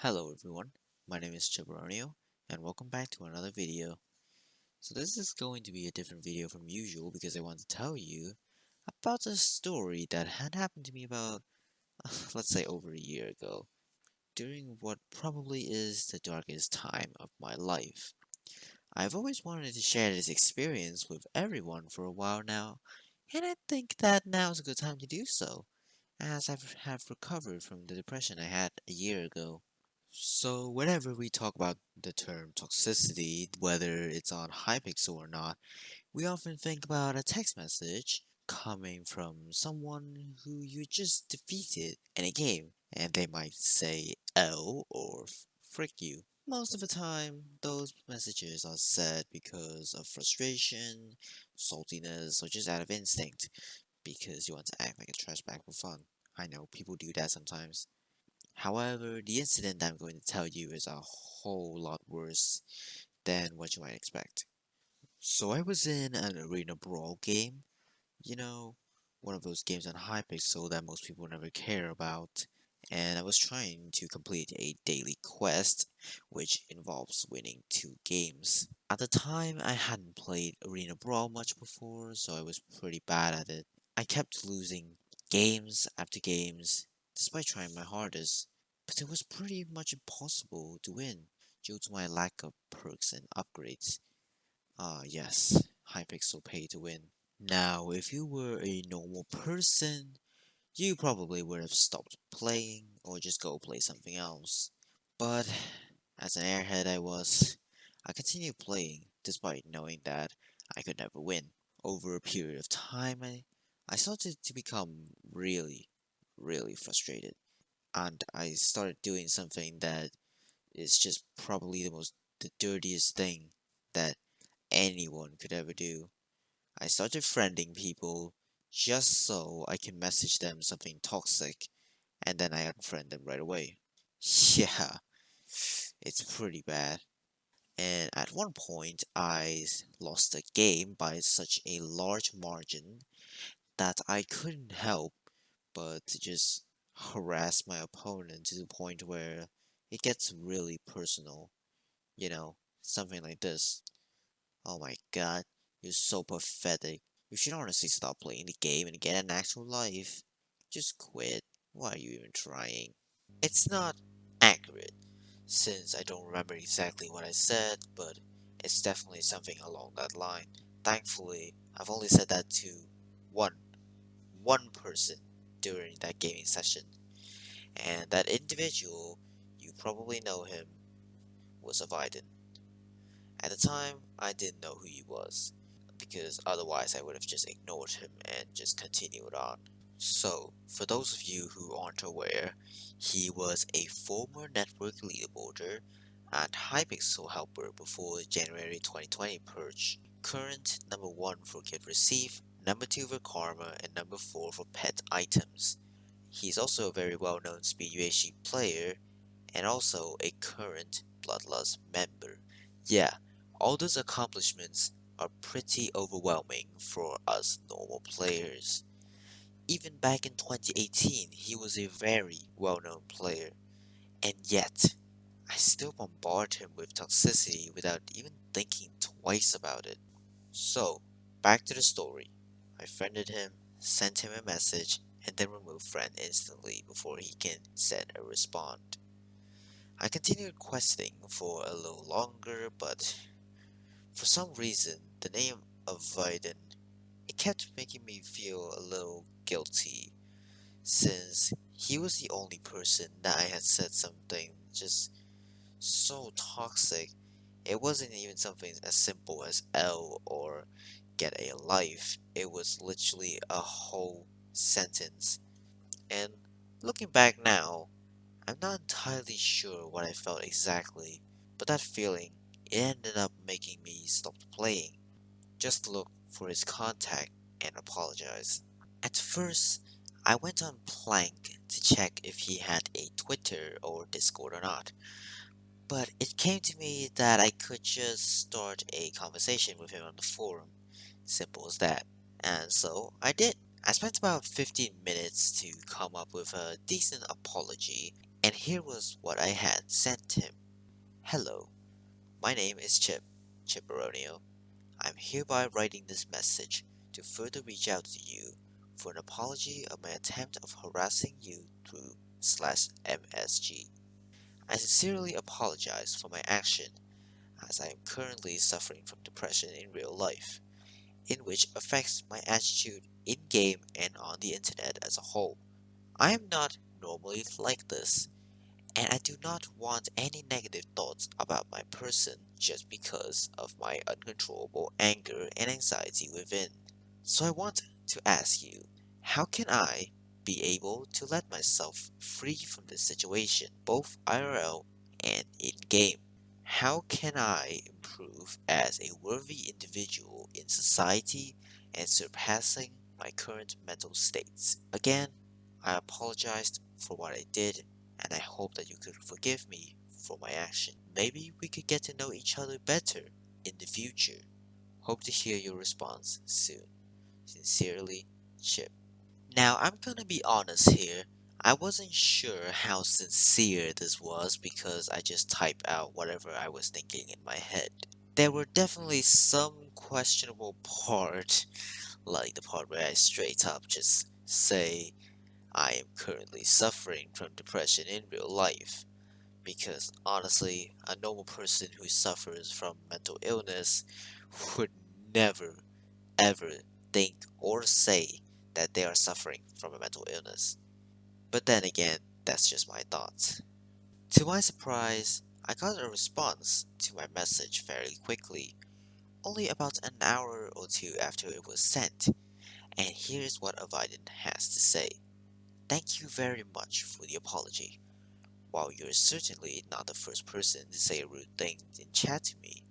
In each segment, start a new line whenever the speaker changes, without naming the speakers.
Hello everyone, my name is Chipperonio and welcome back to another video. So this is going to be a different video from usual because I want to tell you about a story that had happened to me about, let's say over a year ago, during what probably is the darkest time of my life. I've always wanted to share this experience with everyone for a while now, and I think that now is a good time to do so, as have recovered from the depression I had a year ago. So, whenever we talk about the term toxicity, whether it's on Hypixel or not, we often think about a text message coming from someone who you just defeated in a game, and they might say L or frick you. Most of the time, those messages are said because of frustration, saltiness, or just out of instinct, because you want to act like a trash bag for fun. I know people do that sometimes. However, the incident I'm going to tell you is a whole lot worse than what you might expect. So I was in an arena brawl game, you know, one of those games on Hypixel that most people never care about, and I was trying to complete a daily quest, which involves winning 2 games. At the time, I hadn't played arena brawl much before, so I was pretty bad at it. I kept losing games after games, despite trying my hardest, but it was pretty much impossible to win due to my lack of perks and upgrades. Ah, yes, Hypixel pay to win. Now, if you were a normal person, you probably would have stopped playing or just go play something else. But as an airhead I continued playing despite knowing that I could never win. Over a period of time, I started to become really frustrated. And I started doing something that is just probably the dirtiest thing that anyone could ever do. I started friending people just so I can message them something toxic and then I unfriend them right away. Yeah, it's pretty bad. And at one point, lost the game by such a large margin that I couldn't help but to just harass my opponent to the point where it gets really personal. Something like this. Oh my god, you're so pathetic. You should honestly stop playing the game and get an actual life. Just quit. Why are you even trying? It's not accurate, since I don't remember exactly what I said, but it's definitely something along that line. Thankfully, I've only said that to one, one person during that gaming session, and that individual, you probably know him, was a Vidin. At the time, I didn't know who he was, because otherwise I would have just ignored him and just continued on. So, for those of you who aren't aware, he was a former network leaderboarder and Hypixel helper before the January 2020 purge. Current number 1 for gift receive, number 2 for karma, and number 4 for pet items. He's also a very well-known Speed UHG player and also a current Bloodlust member. Yeah, all those accomplishments are pretty overwhelming for us normal players. Even back in 2018, he was a very well-known player, and yet, I still bombard him with toxicity without even thinking twice about it. So, back to the story. I friended him, sent him a message, and then removed friend instantly before he can send a respond. I continued questing for a little longer, but for some reason, the name of Viden, it kept making me feel a little guilty since he was the only person that I had said something just so toxic. It wasn't even something as simple as L or get a life. It was literally a whole sentence. And looking back now, I'm not entirely sure what I felt exactly, but that feeling, it ended up making me stop playing, just to look for his contact and apologize. At first, I went on Plank to check if he had a Twitter or Discord or not, but it came to me that I could just start a conversation with him on the forum. Simple as that. And so I did. I spent about 15 minutes to come up with a decent apology, And here was what I had sent him. Hello, my name is Chipperonio. I'm hereby writing this message to further reach out to you for an apology of my attempt of harassing you through /MSG. I sincerely apologize for my action as I am currently suffering from depression in real life, in which affects my attitude in game and on the internet as a whole. I am not normally like this, and I do not want any negative thoughts about my person just because of my uncontrollable anger and anxiety within. So I want to ask you, how can I be able to let myself free from this situation, both IRL and in game? How can I improve as a worthy individual in society and surpassing my current mental states? Again, I apologized for what I did, and I hope that you could forgive me for my action. Maybe we could get to know each other better in the future. Hope to hear your response soon. Sincerely, Chip. Now, I'm gonna be honest here. I wasn't sure how sincere this was because I just typed out whatever I was thinking in my head. There were definitely some questionable parts, like the part where I straight up just say I am currently suffering from depression in real life. Because honestly, a normal person who suffers from mental illness would never ever think or say that they are suffering from a mental illness. But then again, that's just my thoughts. To my surprise, I got a response to my message fairly quickly, only about an hour or two after it was sent, and here's what Avidin has to say. Thank you very much for the apology. While you're certainly not the first person to say a rude thing in chat to me,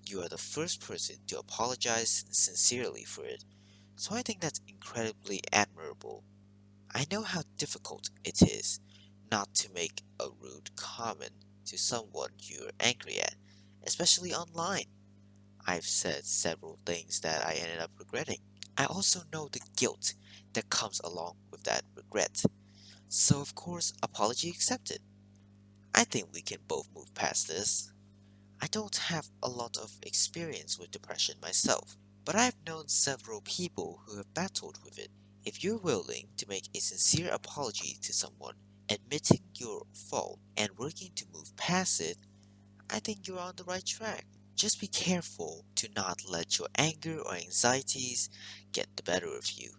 you are the first person to apologize sincerely for it. So I think that's incredibly admirable. I know how difficult it is not to make a rude comment to someone you're angry at, especially online. I've said several things that I ended up regretting. I also know the guilt that comes along with that regret. So of course, apology accepted. I think we can both move past this. I don't have a lot of experience with depression myself, but I've known several people who have battled with it. If you're willing to make a sincere apology to someone, admitting your fault, and working to move past it, I think you're on the right track. Just be careful to not let your anger or anxieties get the better of you.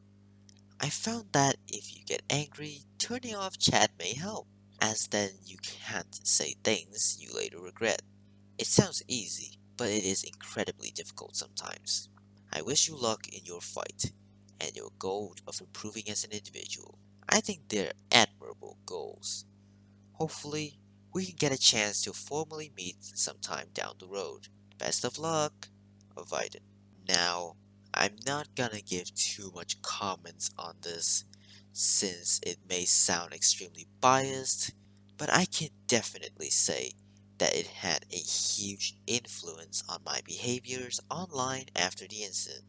I found that if you get angry, turning off chat may help, as then you can't say things you later regret. It sounds easy, but it is incredibly difficult sometimes. I wish you luck in your fight and your goal of improving as an individual. I think they're admirable goals. Hopefully, we can get a chance to formally meet sometime down the road. Best of luck, Aviden. Now, I'm not gonna give too much comments on this since it may sound extremely biased, but I can definitely say that it had a huge influence on my behaviors online after the incident.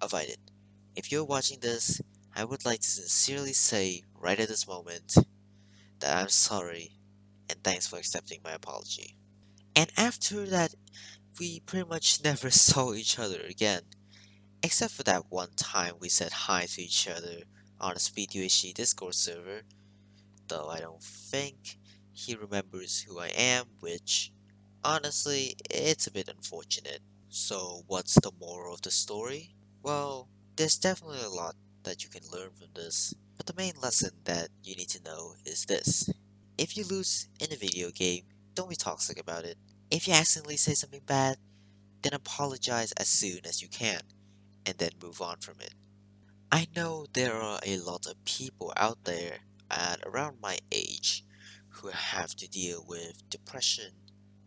Avoided. If you're watching this, I would like to sincerely say right at this moment that I'm sorry and thanks for accepting my apology. And after that, we pretty much never saw each other again. Except for that one time we said hi to each other on a Speed UHC Discord server, though I don't think he remembers who I am, which, honestly, it's a bit unfortunate. So, what's the moral of the story? Well, there's definitely a lot that you can learn from this, but the main lesson that you need to know is this. If you lose in a video game, don't be toxic about it. If you accidentally say something bad, then apologize as soon as you can and then move on from it. I know there are a lot of people out there at around my age who have to deal with depression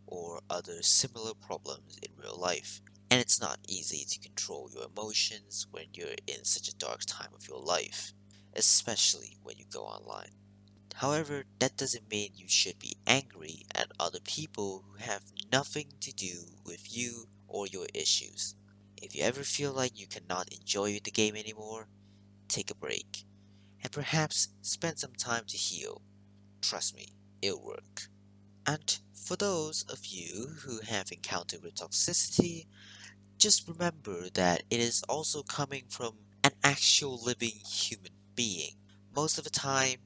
or other similar problems in real life. And it's not easy to control your emotions when you're in such a dark time of your life, especially when you go online. However, that doesn't mean you should be angry at other people who have nothing to do with you or your issues. If you ever feel like you cannot enjoy the game anymore, take a break and perhaps spend some time to heal. Trust me, it'll work. And for those of you who have encountered with toxicity, just remember that it is also coming from an actual living human being. Most of the time,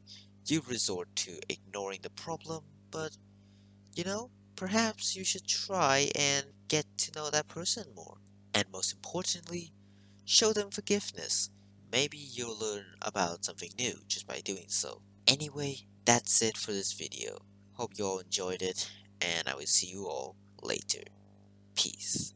you resort to ignoring the problem, but perhaps you should try and get to know that person more. And most importantly, show them forgiveness. Maybe you'll learn about something new just by doing so. Anyway, that's it for this video. Hope you all enjoyed it, and I will see you all later. Peace.